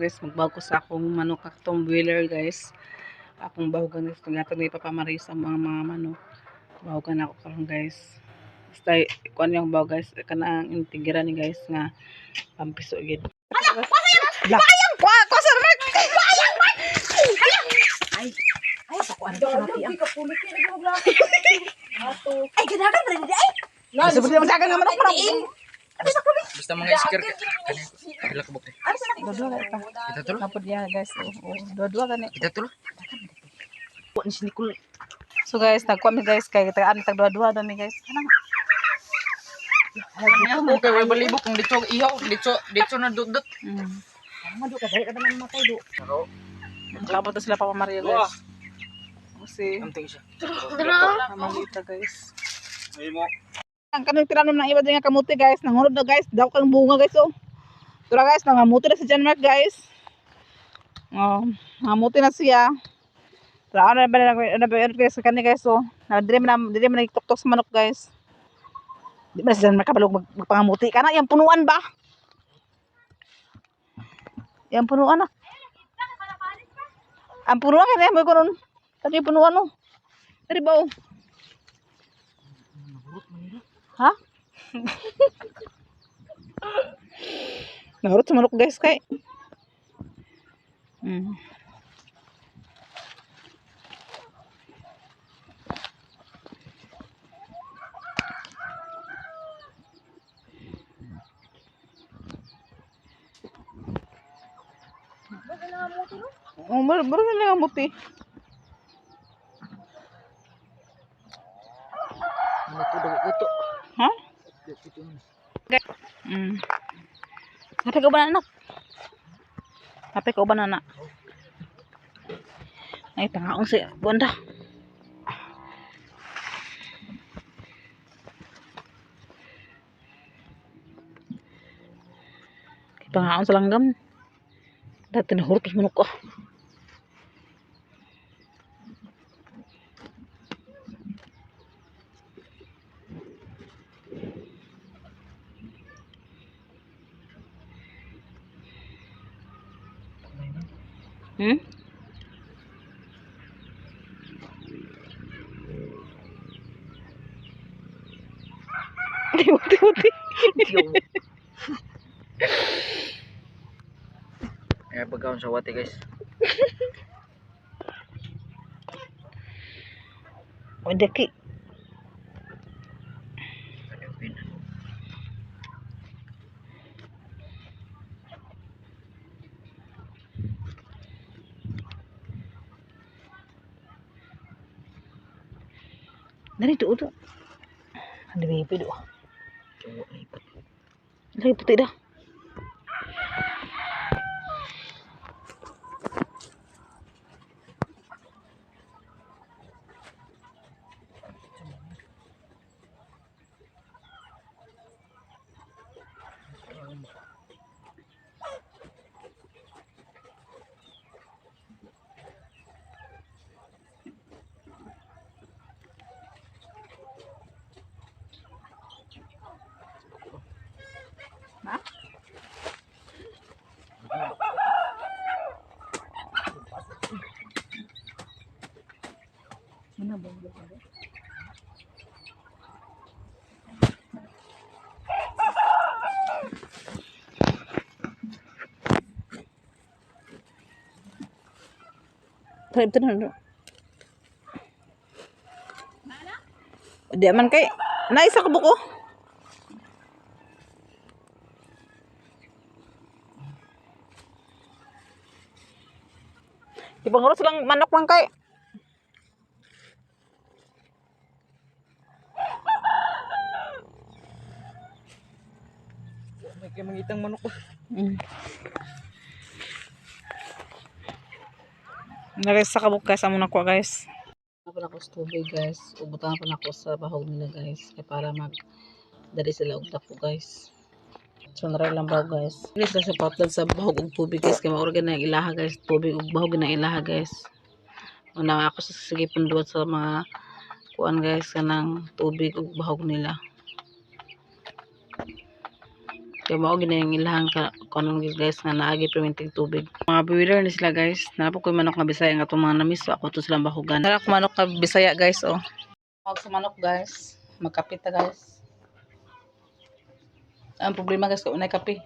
guys, magbago ko sa akong manok katong boiler guys. Akong bahugan guys, gatong ni Papa Maris ang mga manok. Bahugan ako karon guys. Basta kuan yung baw guys, kanang intigira ni guys nga pampiso gid. Ala, ko sa mak. Ay, sa kuan do mati ang kapulit ni gobla. Ato. Ay, gadagan ba ni ay? Sabi mo dagan nga manok manok. Basta mga iskir kanila kubok ni. Dua-dua ka. Kita tulo. Kapod niya guys. Dua-dua ka ni. Kita tulo. Kuan si Nicole. So guys, nagkuha mi guys kay tagaan tag dua-dua daw mi guys. Kanang Kanya ko kay way balibok kung dito ihaw dito na dudot. Madu ka dai ka naman matay do. Pero labot na sila Papa Maria guys. Kasi Anting siya. mamalita guys. Ang kanang tiranom ng iba din nga kamuti guys, nangunod na guys, daw kang bunga guys oh. Tura guys, nangamuti na si John Mark guys. Oh, nangamuti na siya. Tura ano na ba guys sa kanya guys oh. Dire man nagtuktok sa manok guys. Di ba si John Mark kabalog magpangamuti kana yang punuan ba? Yang punuan ah. Ang punuan kaya mo karon. Tadi punuan oh. Dari bau. Ha? Nahurot sa manok guys kay. Oh, baru na nga muti. Ito. Ha? Hape ko ba na anak? Hape ko ba na anak? Ay, pangaong si Bonda. Pangaong sa langgam. Dati nahurot sa manok ko. Uti-uti. Eh pagkaon sa wati guys. Udah ki. Dari itu. Ada pipi doa. Lagi putih dah. Hah? Mana bang? Trip tu nak. Dia man kay naisa ka buko. Ipangurus lang manok man kay. May kay mangitang manok ko. Naresa ka bukas amo nako guys. Napala ko sa tubig guys. Ubutan pa nako sa bahog nila guys kay para mag dali sila og dako guys. So naray lang baw guys. Please sa patlan sa bahog og tubig guys kay maura na ilaha guys. Tubig og bahog na ilaha guys. Una ako sa sige punduat sa mga kuan guys kanang tubig og bahog nila. Kaya mao gina yung ilahang kanon guys nga naagi perminting tubig. Mga boiler ni sila guys. Napo ko manok nga Bisaya nga itong mga namiso ako to silang bahugan. Tara ko manok nga Bisaya guys oh. Mag sa manok guys. Magkapit ta guys. Ang problema guys kung unay kape.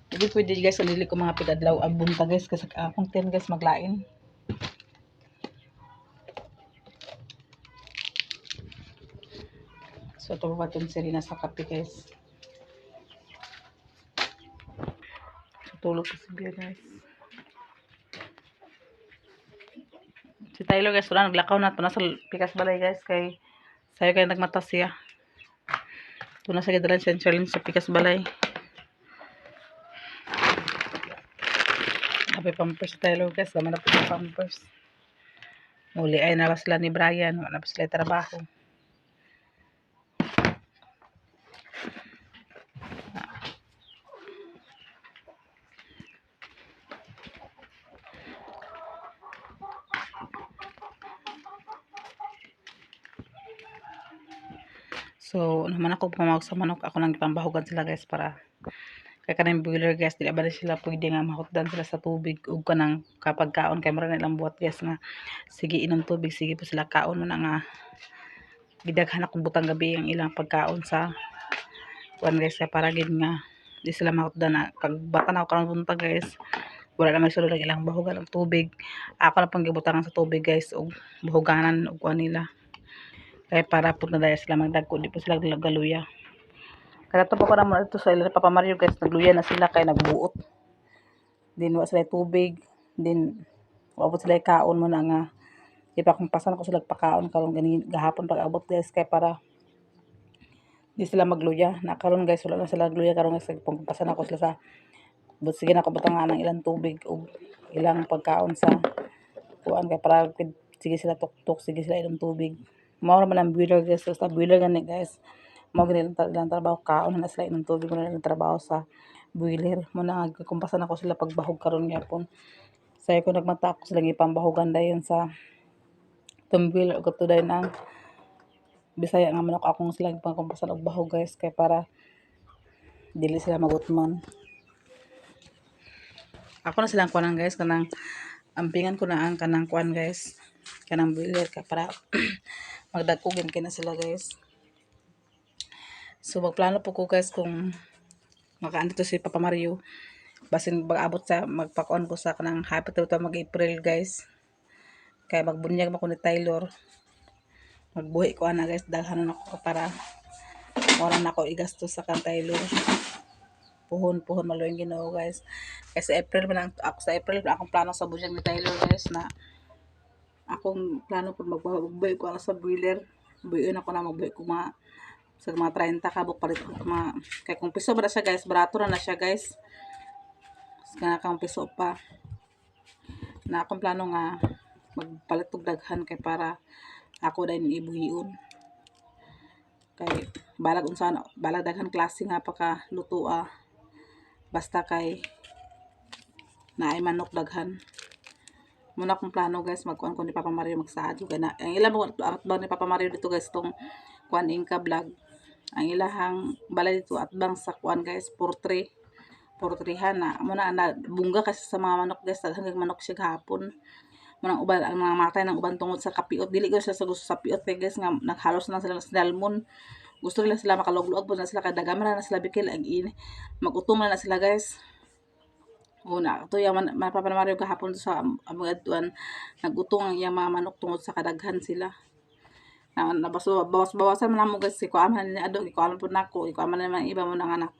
Hindi pwede guys dili ko mga pigadlaw ang bunta guys kasi akong ten guys maglain. So ito pa itong sirina sa kape guys. So tulog ko si Bia guys. Si Tyler guys wala naglakaw na ito nasa pikas balay guys kay sayo kayo nagmata siya. Ito na sa gadalan siya challenge sa pikas balay. Happy pampers Tyler guys. Laman na po yung pampers. Muli ay na sila ni Brian. Wala pa sila trabaho. So, naman ako pumawag sa manok. Ako lang ipambahugan sila guys para kaya kanang boiler guys. Di ba sila pwede nga mahutdan sila sa tubig. Ug kanang kapag kaon kay mara nilang buhat guys nga sige inom tubig. Sige po sila kaon mo na nga. Gidaghan akong butang gabi ang ilang pagkaon sa kuan guys. Kaya para gid nga di sila mahutdan na. Pag bata na ako karang buntag guys. Wala na may sulod lang ilang bahugan ng tubig. Ako na pang gibutangan sa tubig guys. Ug bahuganan ug kuan nila. Kaya para po na dahil sila magdagko, di po sila galuya. Kaya ito po ko naman ito sa ilan Papa Mario guys, nagluya na sila kaya nagbuot. Din wa sila tubig, din wabot sila kaon mo na nga. Ipakumpasan ko sila pakaon karon ganin gahapon pag abot guys kaya para di sila magluya. Na karon guys wala na sila gluya karon guys pagkumpasan ako sila sa but sige na ko butangan ng ilang tubig o ilang pagkaon sa kuan kaya para sige sila tuktok, sige sila ilang tubig. Mao naman ang boiler guys. Basta boiler gani guys. Mao gani lang trabaho kaon na sila ng tubig mo na lang trabaho sa boiler. Mo na kumpasan ako sila pagbahog karon gyapon. Sayo ko nagmata ako sila ipambahogan dayon sa tumbil ug to dayon ang Bisaya nga manok akong sila ipangkumpasan og bahog guys kay para dili sila magutman. Ako na silang kuanan guys kanang ampingan ko na ang kanang kuan guys. Kanang boiler ka para magdagkugin kay na sila guys. So magplano po ko guys kung makaandito si Papa Mario. Basin pag-abot sa magpakuan ko sa kanang hapit ito mag-April guys. Kaya magbunyag mo ko ni Tyler. Magbuhi ko ana guys. Daghanon ako para oran ako igastos sa kan Tyler. Puhon maluwing Ginoo guys. Kasi April man ako sa April akong plano sa bunyag ni Tyler guys na akong plano po magbuhi ko sa boiler. Buhiin ako na magbuhi ko sa mga 30 kabuk palit ko mga kay kung piso ba na siya guys, barato na siya guys. Nga kang piso pa. Na akong plano nga magpalit og daghan kay para ako din ibuhion. Kay balag daghan klase nga pakaluto basta kay naay manok daghan. Muna akong plano guys magkuan ko ni Papa Mario magsaad kay na ang ilang atbang ni Papa Mario dito guys tong kuan Inka vlog. Ang ilahang balay dito atbang sa kuan guys portrihan na muna na bungga kasi sa mga manok guys hanggang manok siya gahapon. Muna uban ang mga matay ng uban tungod sa kapiot dili ko siya sa gusto sa piot kay guys nga naghalos na sila sa dalmon. Gusto nila sila makalugluag po na sila kay dagama na sila bikil ang ini. Magutong na sila guys. Una, ito yung Papa Mario kahapon sa amagaduan, nagutong ang yung mga manok tungod sa kadaghan sila. Bawas-bawasan man mo guys, ikuaman nila adong, ikuaman po nako, ikuaman naman iba mo ng anak.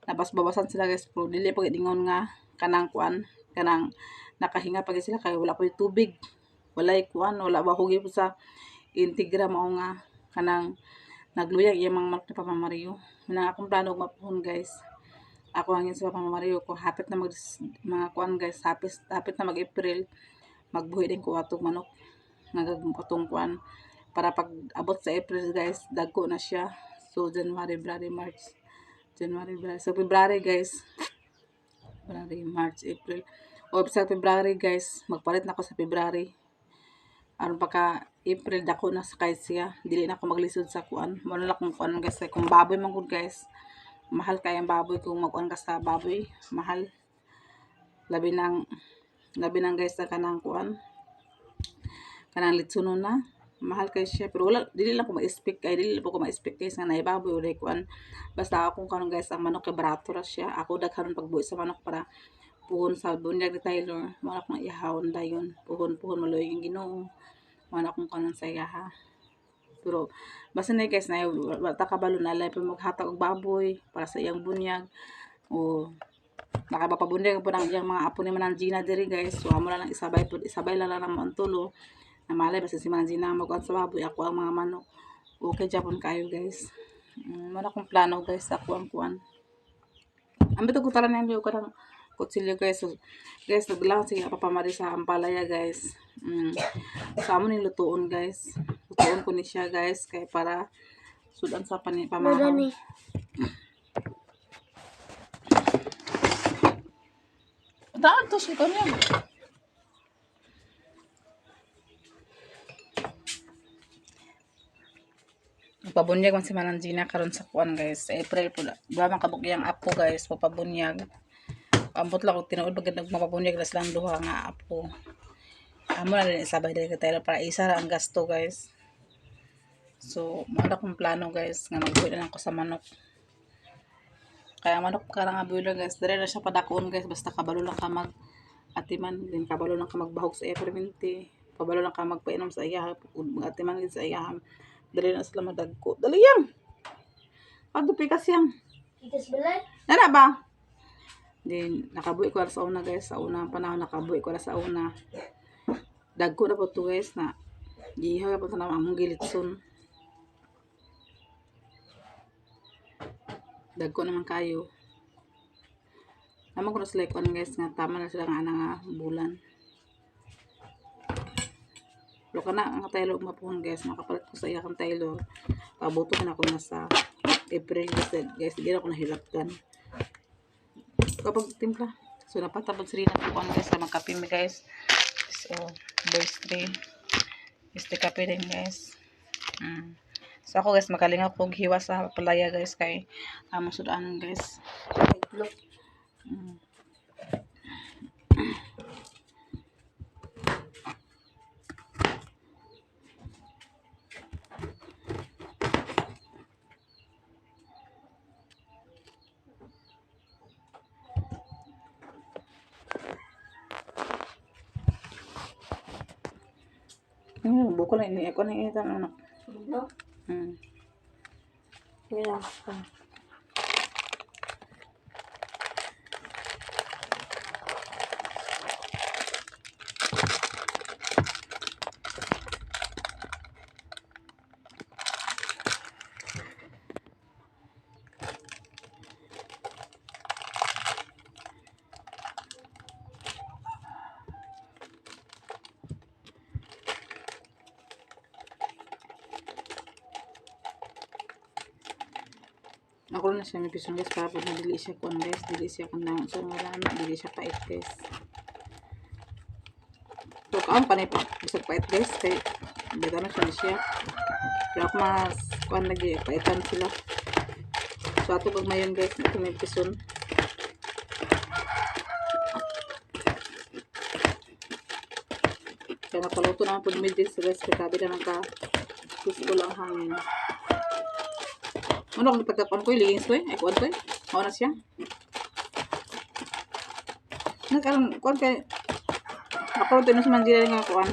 Bawasan sila guys, pero dili po dingon nga kanang kuan, kanang nakahinga pag sila kay wala po yung tubig. Wala kuan, wala bahugi po sa integra mao nga kanang nagluyag yung mga manok ni Papa Mario. Muna akong plano mapuhon guys. Ako hangin sa Papa Mario ko hapit na mga kuan guys hapit na mag-April magbuhi din ko atong manok nagagutong kuan para pag abot sa April guys dagko na siya. So January, February, March, so February guys, February, March, April o sa February guys magpalit na ako sa February aron pagka April dako na sa kay siya. Dili na ako maglisod sa kuan. Mo na kung kuan guys, kung baboy man gud guys. Mahal kay ang baboy kung mag-kuan ka sa baboy, mahal. Labi nang guys na kanang kuan. Kanang litsunon na. Mahal kay siya pero wala dili lang ko ma-expect kay dili po ko ma-expect guys nga naibaboy o kuan. Basta ako karon guys ang manok kay barato ra siya. Ako daghanon pagbuhi sa manok para puhon sa bunyag ni Taylor. Wala akong ihawon dayon. Puhon maloy yung Ginoo. Wala akong kanon sa iyaha. Pero basta na guys na wala ta kabalo na lang maghatag og baboy para sa iyang bunyag. O nakapapabunyag po ng iyang mga apo ni Manang Gina diri guys. So amo na lang isabay lang mo ang tulo. Na malay basta si Manang Gina mag-kuan sa baboy, ako ang mga manok. Okay Japon kayo guys. Wala akong plano guys ako ang kuan. Ang bito ko taran niyo ko ng kutsilyo guys. So, guys naglang sige papamari sa ampalaya guys. Sa amo ni lutuon guys. Lutuon ko ni siya guys kay para sudan sa pamahaw. Daan to siya niya. Pabunyag man si Manang Gina karon sa kuan guys. Sa April po. Ba man kabuk yang apo guys, papabunyag. Ambot lang og tinuod pag nagmapabunyag na silang duha nga apo. Amo na rin isabay dili ka tayo para isa ra ang gasto guys. So, mao akong plano guys nga magbuhi na lang ko sa manok. Kaya manok karang abulo guys, dire na siya padakon guys basta kabalo lang ka mag atiman, din kabalo lang ka magbahog sa perminti. Kabalo lang ka magpainom sa iya, atiman gid sa iya. Dali na sila madagko. Dali yang. Pagdupi kasi yang. Itas balay? Nana ba? Din nakabuhi ko sa una guys, sa unang panahon nakabuhi ko sa una. Dagko na po to guys na gihaw pa ta na among gilitson. Dagko naman kayo. Naman ko na sila ikuan guys nga tama na sila nga nga bulan. Lo kana ang Taylor mapuhon guys, makapalit ko sa iya kang Taylor. Pabuto na ako na sa April guys, di na ako nahilapkan. Kapag timpla. So napatabod sila na kuan guys sa magkape mi guys. So boys 3. Este kape din guys. So ako guys makalingaw kog hiwa sa palaya guys kay among sudanan guys. Look. Buko lang ini ako na initan anak. No? Yeah. Ako na siya may pisong guys para pag nadili siya kuan guys, dili siya kanang so wala na dili siya pait guys. So kaon panay pa bisag pait guys kay beta na siya. Kaya ako mas kuan lagi paitan sila. So ato pag mayon guys nato may pison. Kaya napaluto naman po ni guys kay sabi na ka gusto lang hangin. Ano kung pagkakuan ko, ilingis ko ay kuan ko Mao na siya. Nagkaroon, kuan kay, ako ito sa Manila nga kuan.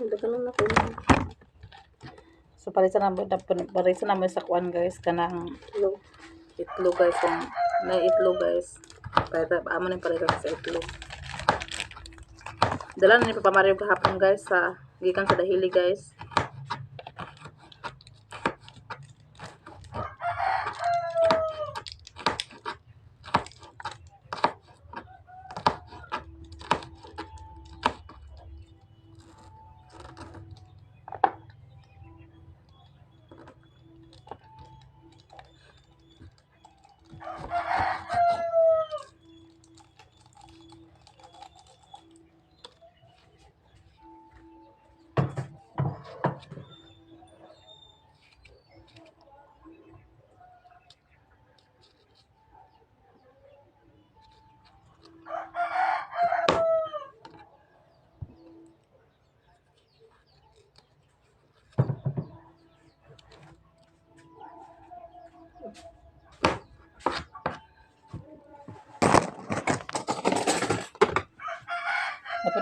Hindi ka lang ako. So, parisan naman sa kuan guys, kanang Look. itlog guys, kung na-itlog guys. Kaya amo na yung parisan sa itlog. Dala na ni Papa Mario kahapon guys sa gikan sa dahili guys.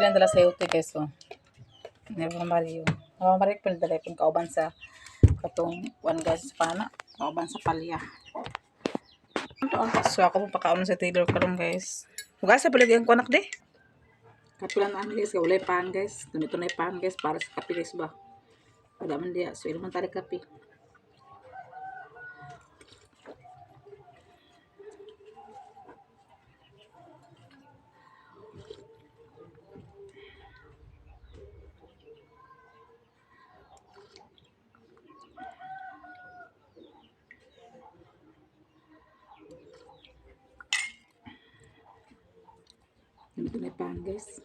pinadala sa yote guys, so. Never Mario. Never Mario pinadala kung kauban sa katong one guys sa pana. Kauban sa palya. So ako po pakaon sa Taylor karon guys. Hugas sa paligyan ko anak de. Kapilan na guys, ulay pan guys. Tunay pan guys para sa kape guys ba. Wala man diya, so ilman tali kape. Tunay pan guys.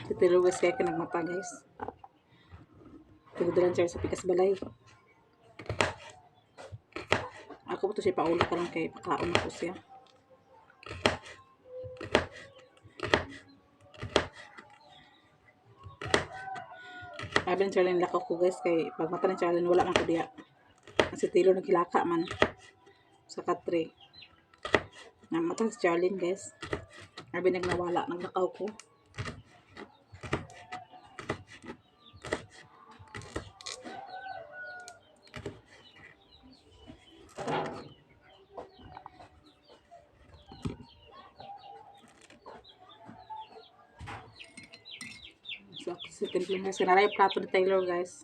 Si Taylor guys kaya nagmata guys. Tugudalan siya sa pikas balay. Ako po to siya paula karon kay paklaon ako siya. Sabi ng Charlene lakaw ko guys kay pag mata ng Charlene wala man ko diya. Kasi Taylor naghilaka man sa katre. Namatang si Charlene guys. Sabi nagnawala, naglakaw ko. So, si Taylor guys, sinara yung plato ni Taylor guys.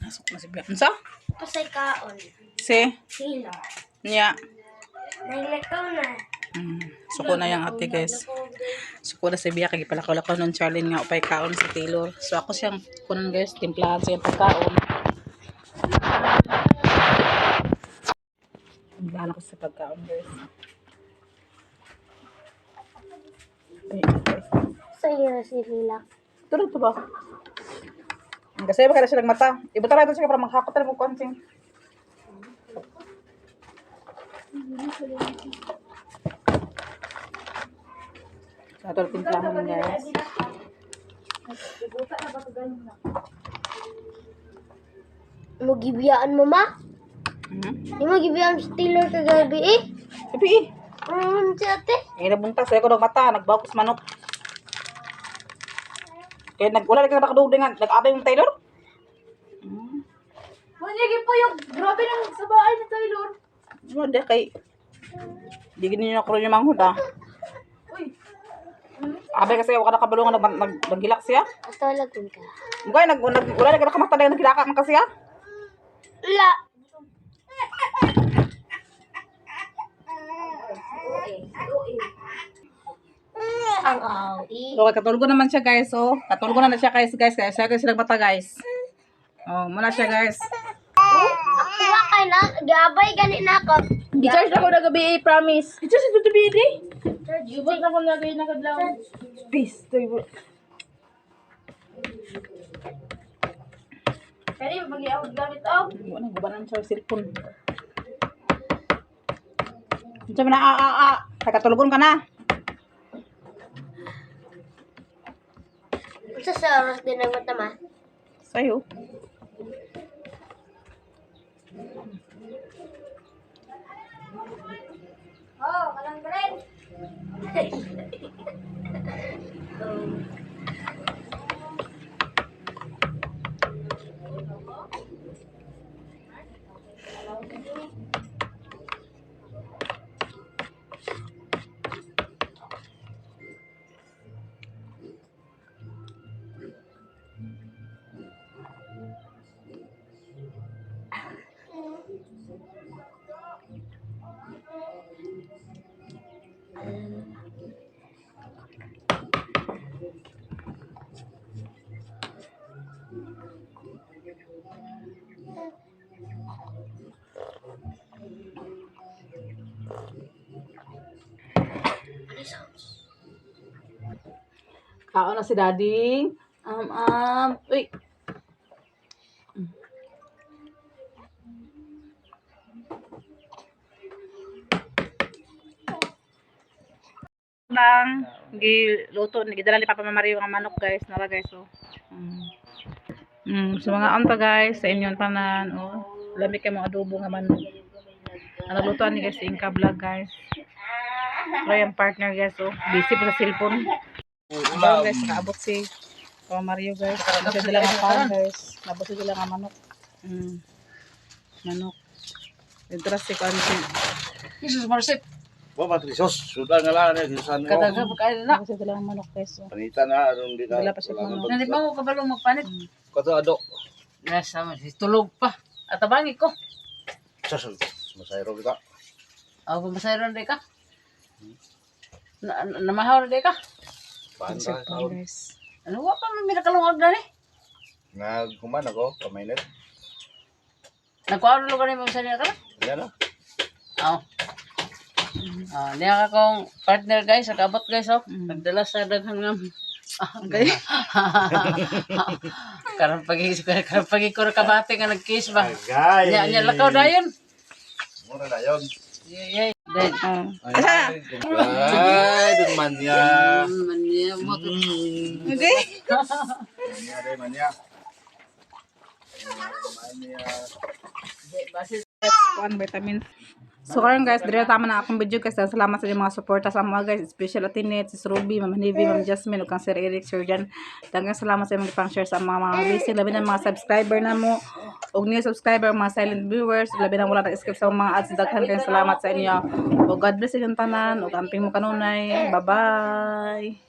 Nasok na si Biak. Ano sa? Pasay kaon. Si? Sila. Niya. Naglakaw na. Suko na yung ate guys. Suko na si Biak. Kagipalakaw-lakaw ng Charlene nga upay kaon si Taylor. So ako siyang kunan guys. Timplahan siyang pagkaon. Timplahan ako sa pagkaon guys. Ay, guys. Sa'yo na si Lila. Tulog to ba? Kasi ba kada siya nagmata? Ibuta na ito siya para maghakot na mo konting. Sa ito timplahan mo guys. Mo gibiyaan mo ma? Di mo gibiyaan si Taylor kagabi eh? Sabi eh. Si ate? Eh, nabuntas. Kaya ko nagmata. Nagbawkos manok. Kaya wala na ka nakadudingan. Nag-abay yung Taylor. Manigi po yung grabe ng sa bahay ni Taylor. Hindi kay... Di ganyan yung yung manghod ah. Uy. Abay kasi wala nakabulungan. Naghilak siya. Hasta lagun ka. Mukha wala na ka nakamata na naghilaka man kasi ah. La. Ang awi. So, katulgo naman siya guys. So, katulgo na siya guys. Kaya siya kasi nagmata guys. Oh, muna siya guys. Kuha kay na, gabay gani na ako. I-charge ako na gabi, promise. Ito si Tutu Bidi. Ibot na ko na gabi nakadlaw. Peace. Kaya mag-iawag gamit ako. Wala, gubanan siya yung cellphone. Sabi na, katulgon ka na. Sa oras din ang mata ma. Sa'yo. Oh, kalang rin. Kaon na si Daddy. Uy. Lang giluto gidala ni Papa Mario ang manok guys, nara guys oh. So mga anta guys sa inyon tanan oh. Lami kay mga adobo nga manok. Ang naglutoan ni guys si Inka vlog guys. Pero yung partner guys oh, busy pa sa cellphone. Bago guys, nakaabot si Papa Mario guys. Nabot sila nga pan guys. Nabot sila nga manok. Manok. Ito si Kansi. Jesus Marsip. Wa matrisos, sudah nga lang ni susan mo. Kataga pagkain na. Nabot sila nga manok guys. Oh. Panita na aron di ka. Wala pa siya manok. Nandit mo ko kabalo magpanit. Kato ado. Nasa man, tulog pa. At abangi ko. Sasal. Masayro kita. Ako masayron de ka. Namahaw de ka. Panta Pan guys. Ano wa pa may nakalungag na ni? Nagkuman ako, pamailit. Nagkuha lugar ni mo sa niya ka? Yan na. Oo. Niya ka kong partner guys, nakabot guys oh. Nagdala sa daghang ngam. Okay. Karang pagi ko kabate nga nag-kiss ba. Gay. Nya lakaw dayon. Mura na yun. Yay. Then Ay, dun man niya. manya mo to. Okay. Manya day man niya. Manya. Basis Kuan vitamins. So karon guys, dire tama na akong video guys. Salamat sa inyong mga suporta sa mga guys, special Atinet, si Ruby, Ma'am Nivi, Ma'am Jasmine, ug kang Sir Eric, Sir Jan. Daghang salamat sa inyong pang-share sa mga blessing, labi na mga subscriber na mo, ug new subscriber, mga silent viewers, labi na wala nag-skip sa mga ads. Daghang kayong salamat sa inyo. Ug God bless inyong tanan, ug amping mo kanunay. Bye-bye.